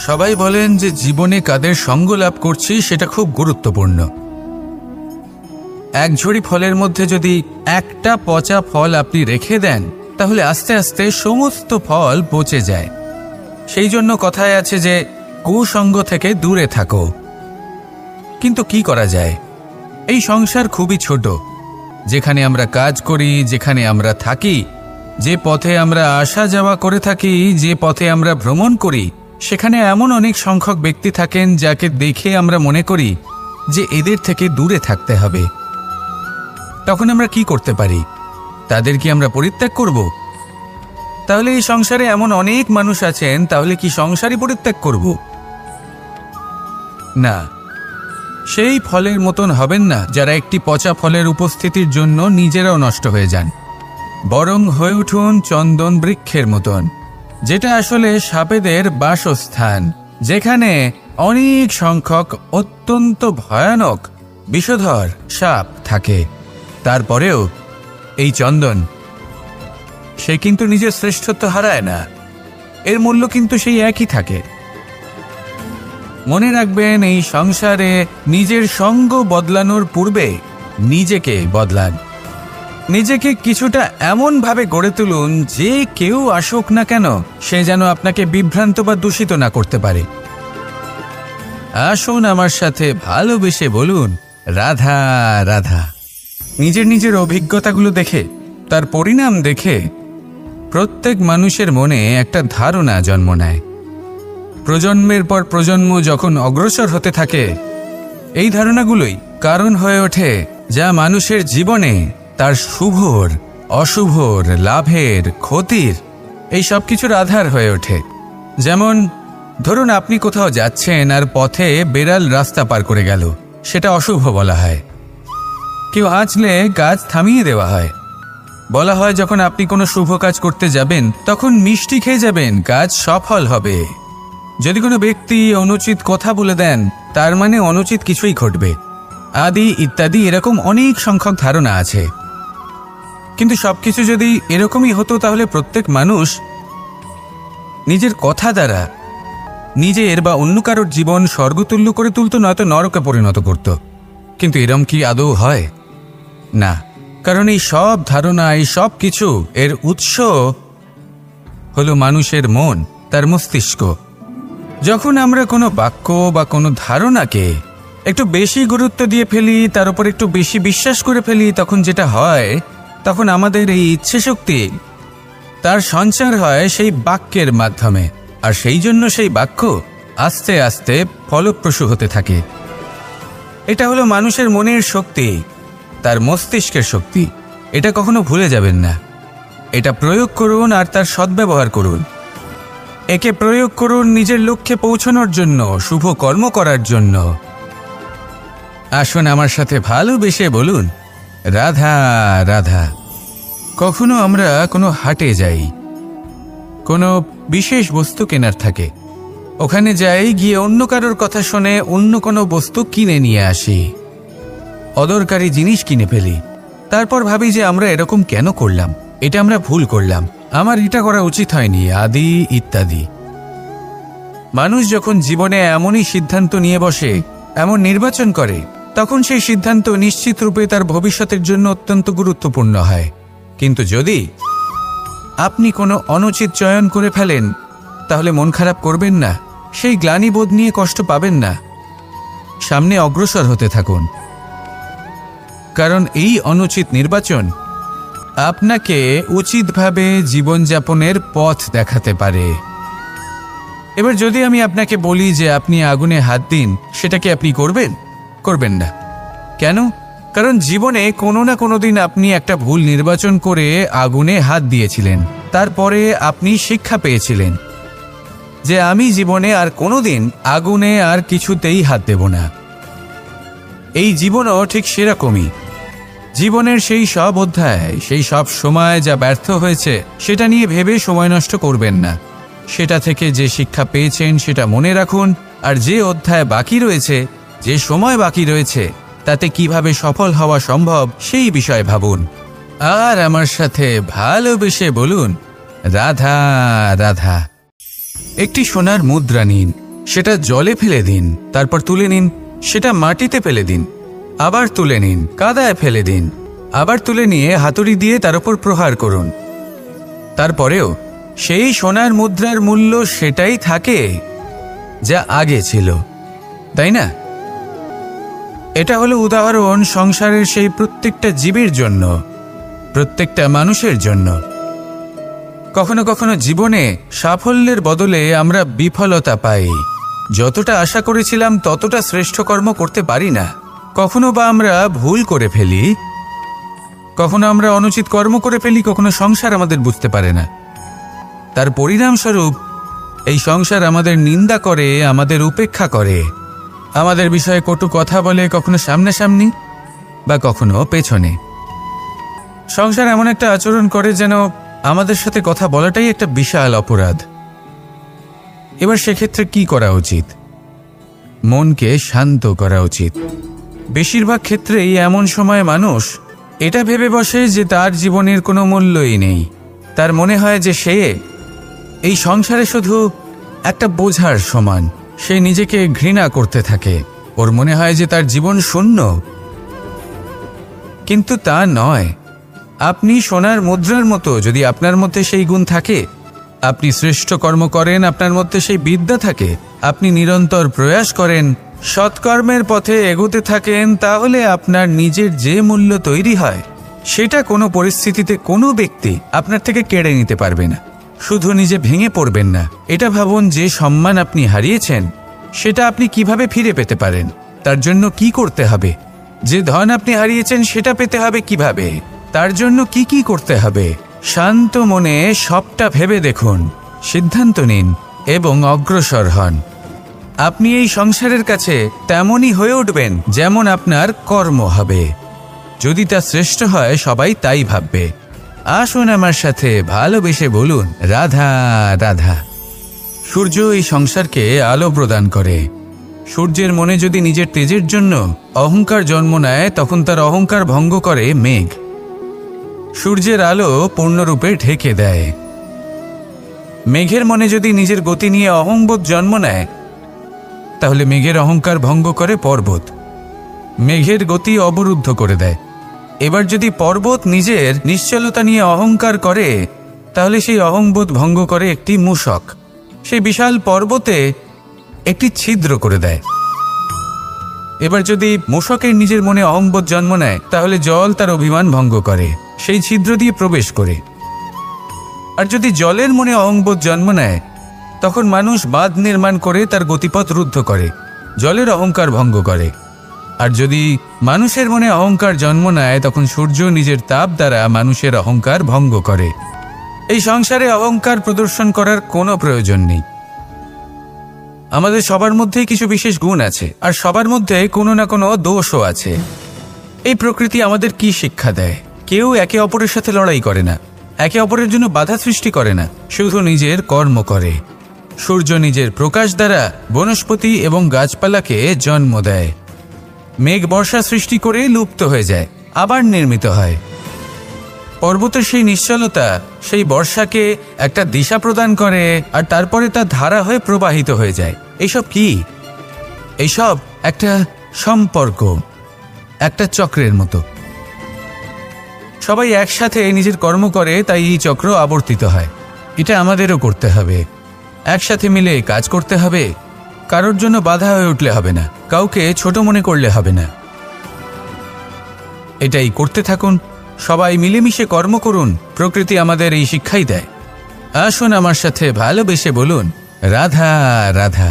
সবাই বলেন যে জীবনে কাদের সঙ্গ লাভ করছি সেটা খুব গুরুত্বপূর্ণ। এক ঝুড়ি ফলের মধ্যে যদি একটা পচা ফল আপনি রেখে দেন, তাহলে আস্তে আস্তে সমস্ত ফল পচে যায়। সেই জন্য কথায় আছে যে কুসঙ্গ থেকে দূরে থাকো। কিন্তু কি করা যায়? এই সংসার খুবই ছোট। যেখানে আমরা কাজ করি, যেখানে আমরা থাকি, যে পথে আমরা আসা যাওয়া করে থাকি, যে পথে আমরা ভ্রমণ করি, সেখানে এমন অনেক সংখ্যক ব্যক্তি থাকেন যাকে দেখে আমরা মনে করি যে এদের থেকে দূরে থাকতে হবে। তখন আমরা কি করতে পারি? তাদের কি আমরা পরিত্যাগ করব? তাহলে এই সংসারে এমন অনেক মানুষ আছেন, তাহলে কি সংসারই পরিত্যাগ করব? না, সেই ফলের মতন হবেন না যারা একটি পচা ফলের উপস্থিতির জন্য নিজেরাও নষ্ট হয়ে যান। বরং হয়ে উঠুন চন্দন বৃক্ষের মতন, যেটা আসলে সাপেদের বাসস্থান, যেখানে অনেক সংখ্যক অত্যন্ত ভয়ানক বিষধর সাপ থাকে। তারপরেও এই চন্দন, সে কিন্তু নিজের শ্রেষ্ঠত্ব হারায় না। এর মূল্য কিন্তু সেই একই থাকে। মনে রাখবেন, এই সংসারে নিজের সঙ্গ বদলানোর পূর্বে নিজেকে বদলান। নিজেকে কিছুটা এমনভাবে গড়ে তুলুন যে কেউ আসুক না কেন সে যেন আপনাকে বিভ্রান্ত বা দূষিত না করতে পারে। আসুন আমার সাথে ভালোবেসে বলুন, রাধা রাধা। নিজের নিজের অভিজ্ঞতাগুলো দেখে, তার পরিণাম দেখে প্রত্যেক মানুষের মনে একটা ধারণা জন্ম নেয়। প্রজন্মের পর প্রজন্ম যখন অগ্রসর হতে থাকে, এই ধারণাগুলোই কারণ হয়ে ওঠে যা মানুষের জীবনে তার শুভর, অশুভর, লাভের, ক্ষতির এই সব কিছুর আধার হয়ে ওঠে। যেমন ধরুন, আপনি কোথাও যাচ্ছেন আর পথে বেড়াল রাস্তা পার করে গেল, সেটা অশুভ বলা হয়। কেউ হাঁচলে কাজ থামিয়ে দেওয়া হয়। বলা হয় যখন আপনি কোনো শুভ কাজ করতে যাবেন তখন মিষ্টি খেয়ে যাবেন, কাজ সফল হবে। যদি কোনো ব্যক্তি অনুচিত কথা বলে দেন, তার মানে অনুচিত কিছুই ঘটবে, আদি ইত্যাদি। এরকম অনেক সংখ্যক ধারণা আছে। কিন্তু সবকিছু যদি এরকমই হতো, তাহলে প্রত্যেক মানুষ নিজের কথা দ্বারা নিজের বা অন্য কারোর জীবন স্বর্গতুল্য করে তুলত, নয়তো নরকে পরিণত করত। কিন্তু এরম কি আদৌ হয়? না, কারণ এই সব ধারণা, এই সব কিছু এর উৎস হলো মানুষের মন, তার মস্তিষ্ক। যখন আমরা কোনো বাক্য বা কোনো ধারণাকে একটু বেশি গুরুত্ব দিয়ে ফেলি, তার উপর একটু বেশি বিশ্বাস করে ফেলি, তখন যেটা হয়, তখন আমাদের এই ইচ্ছে শক্তি তার সঞ্চার হয় সেই বাক্যের মাধ্যমে। আর সেই জন্য সেই বাক্য আস্তে আস্তে ফলপ্রসূ হতে থাকে। এটা হলো মানুষের মনের শক্তি, তার মস্তিষ্কের শক্তি। এটা কখনো ভুলে যাবেন না। এটা প্রয়োগ করুন আর তার সদ্ব্যবহার করুন। একে প্রয়োগ করুন নিজের লক্ষ্যে পৌঁছানোর জন্য, শুভ কর্ম করার জন্য। আসুন আমার সাথে ভালোবেসে বলুন, রাধা রাধা। কখনো আমরা কোনো হাটে যাই, কোনো বিশেষ বস্তু কেনার থাকে, ওখানে যাই, গিয়ে অন্য কারোর কথা শুনে অন্য কোনো বস্তু কিনে নিয়ে আসি, অদরকারি জিনিস কিনে ফেলি। তারপর ভাবি যে আমরা এরকম কেন করলাম, এটা আমরা ভুল করলাম, আমার এটা করা উচিত হয়নি, আদি ইত্যাদি। মানুষ যখন জীবনে এমনই সিদ্ধান্ত নিয়ে বসে, এমন নির্বাচন করে, তখন সেই সিদ্ধান্ত নিশ্চিত রূপে তার ভবিষ্যতের জন্য অত্যন্ত গুরুত্বপূর্ণ হয়। কিন্তু যদি আপনি কোনো অনুচিত চয়ন করে ফেলেন, তাহলে মন খারাপ করবেন না, সেই গ্লানিবোধ নিয়ে কষ্ট পাবেন না। সামনে অগ্রসর হতে থাকুন, কারণ এই অনুচিত নির্বাচন আপনাকে উচিতভাবে জীবনযাপনের পথ দেখাতে পারে। এবার যদি আমি আপনাকে বলি যে আপনি আগুনে হাত দিন, সেটা কি আপনি করবেন? করবেন না। কেন? কারণ জীবনে কোনো না কোনো দিন আপনি একটা ভুল নির্বাচন করে আগুনে হাত দিয়েছিলেন। তারপরে আপনি শিক্ষা পেয়েছিলেন যে আমি জীবনে আর কোনোদিন আগুনে আর কিছুতেই হাত দেব না। এই জীবনও ঠিক সেরকমই। জীবনের সেই সব অধ্যায়, সেই সব সময় যা ব্যর্থ হয়েছে, সেটা নিয়ে ভেবে সময় নষ্ট করবেন না। সেটা থেকে যে শিক্ষা পেয়েছেন সেটা মনে রাখুন, আর যে অধ্যায় বাকি রয়েছে, যে সময় বাকি রয়েছে, তাতে কিভাবে সফল হওয়া সম্ভব সেই বিষয়ে ভাবুন। আর আমার সাথে ভালোবেসে বলুন, রাধা রাধা। একটি সোনার মুদ্রা নিন, সেটা জলে ফেলে দিন, তারপর তুলে নিন। সেটা মাটিতে ফেলে দিন, আবার তুলে নিন। কাদায় ফেলে দিন, আবার তুলে নিয়ে হাতুড়ি দিয়ে তার উপর প্রহার করুন। তারপরেও সেই সোনার মুদ্রার মূল্য সেটাই থাকে যা আগে ছিল, তাই না? এটা হলো উদাহরণ সংসারের সেই প্রত্যেকটা জীবের জন্য, প্রত্যেকটা মানুষের জন্য। কখনো কখনো জীবনে সাফল্যের বদলে আমরা বিফলতা পাই। যতটা আশা করেছিলাম ততটা শ্রেষ্ঠ কর্ম করতে পারি না। কখনো বা আমরা ভুল করে ফেলি, কখনো আমরা অনুচিত কর্ম করে ফেলি, কখনো সংসার আমাদের বুঝতে পারে না। তার পরিণামস্বরূপ এই সংসার আমাদের নিন্দা করে, আমাদের উপেক্ষা করে, আমাদের বিষয়ে কটু কথা বলে, কখনো সামনাসামনি বা কখনো পেছনে। সংসার এমন একটা আচরণ করে যেন আমাদের সাথে কথা বলাটাই একটা বিশাল অপরাধ। এবার সেক্ষেত্রে কি করা উচিত? মনকে শান্ত করা উচিত। বেশিরভাগ ক্ষেত্রেই এমন সময় মানুষ এটা ভেবে বসে যে তার জীবনের কোনো মূল্যই নেই। তার মনে হয় যে সে এই সংসারে শুধু একটা বোঝার সমান। সে নিজেকে ঘৃণা করতে থাকে। ওর মনে হয় যে তার জীবন শূন্য। কিন্তু তা নয়। আপনি সোনার মুদ্রার মতো। যদি আপনার মধ্যে সেই গুণ থাকে, আপনি শ্রেষ্ঠ কর্ম করেন, আপনার মধ্যে সেই বিদ্যা থাকে, আপনি নিরন্তর প্রয়াস করেন, সৎকর্মের পথে এগোতে থাকেন, তাহলে আপনার নিজের যে মূল্য তৈরি হয় সেটা কোনো পরিস্থিতিতে কোনো ব্যক্তি আপনার থেকে কেড়ে নিতে পারবে না। শুধু নিজে ভেঙে পড়বেন না। এটা ভাবুন, যে সম্মান আপনি হারিয়েছেন সেটা আপনি কিভাবে ফিরে পেতে পারেন, তার জন্য কি করতে হবে। যে ধন আপনি হারিয়েছেন সেটা পেতে হবে কিভাবে, তার জন্য কি কি করতে হবে। শান্ত মনে সবটা ভেবে দেখুন, সিদ্ধান্ত নিন এবং অগ্রসর হন। আপনি এই সংসারের কাছে তেমনই হয়ে উঠবেন যেমন আপনার কর্ম হবে। যদি তা শ্রেষ্ঠ হয়, সবাই তাই ভাববে। আসুন আমার সাথে ভালোবেসে বলুন, রাধা রাধা। সূর্য এই সংসারকে আলো প্রদান করে। সূর্যের মনে যদি নিজের তেজের জন্য অহংকার জন্ম নেয়, তখন তার অহংকার ভঙ্গ করে মেঘ। সূর্যের আলো পূর্ণরূপে ঢেকে দেয়। মেঘের মনে যদি নিজের গতি নিয়ে অহংবোধ জন্ম নেয়, তাহলে মেঘের অহংকার ভঙ্গ করে পর্বত। মেঘের গতি অবরুদ্ধ করে দেয়। এবার যদি পর্বত নিজের নিশ্চলতা নিয়ে অহংকার করে, তাহলে সেই অহংবোধ ভঙ্গ করে একটি মূষক। সেই বিশাল পর্বতে একটি ছিদ্র করে দেয়। এবার যদি মূষকের নিজের মনে অহংবোধ জন্ম নেয়, তাহলে জল তার অভিমান ভঙ্গ করে, সেই ছিদ্র দিয়ে প্রবেশ করে। আর যদি জলের মনে অহংবোধ জন্ম নেয়, তখন মানুষ বাঁধ নির্মাণ করে তার গতিপথ রুদ্ধ করে, জলের অহংকার ভঙ্গ করে। আর যদি মানুষের মনে অহংকার জন্ম নেয়, তখন সূর্য নিজের তাপ দ্বারা মানুষের অহংকার ভঙ্গ করে। এই সংসারে অহংকার প্রদর্শন করার কোনো প্রয়োজন নেই। আমাদের সবার মধ্যেই কিছু বিশেষ গুণ আছে, আর সবার মধ্যে কোনো না কোনো দোষও আছে। এই প্রকৃতি আমাদের কি শিক্ষা দেয়? কেউ একে অপরের সাথে লড়াই করে না, একে অপরের জন্য বাধা সৃষ্টি করে না, শুধু নিজের কর্ম করে। সূর্য নিজের প্রকাশ দ্বারা বনস্পতি এবং গাছপালাকে জন্ম দেয়। মেঘ বর্ষা সৃষ্টি করে লুপ্ত হয়ে যায়, আবার নির্মিত হয়। পর্বতের সেই নিশ্চলতা সেই বর্ষাকে একটা দিশা প্রদান করে, আর তারপরে তা ধারা হয়ে প্রবাহিত হয়ে যায়। এইসব কি? এইসব একটা সম্পর্ক, একটা চক্রের মতো। সবাই একসাথে নিজের কর্ম করে, তাই এই চক্র আবর্তিত হয়। এটা আমাদেরও করতে হবে। একসাথে মিলে কাজ করতে হবে। কারোর জন্য বাধা হয়ে উঠলে হবে না, কাউকে ছোট মনে করলে হবে না। এটাই করতে থাকুন। সবাই মিলেমিশে কর্ম করুন। প্রকৃতি আমাদের এই শিক্ষাই দেয়। আসুন আমার সাথে ভালোবেসে বলুন, রাধা রাধা।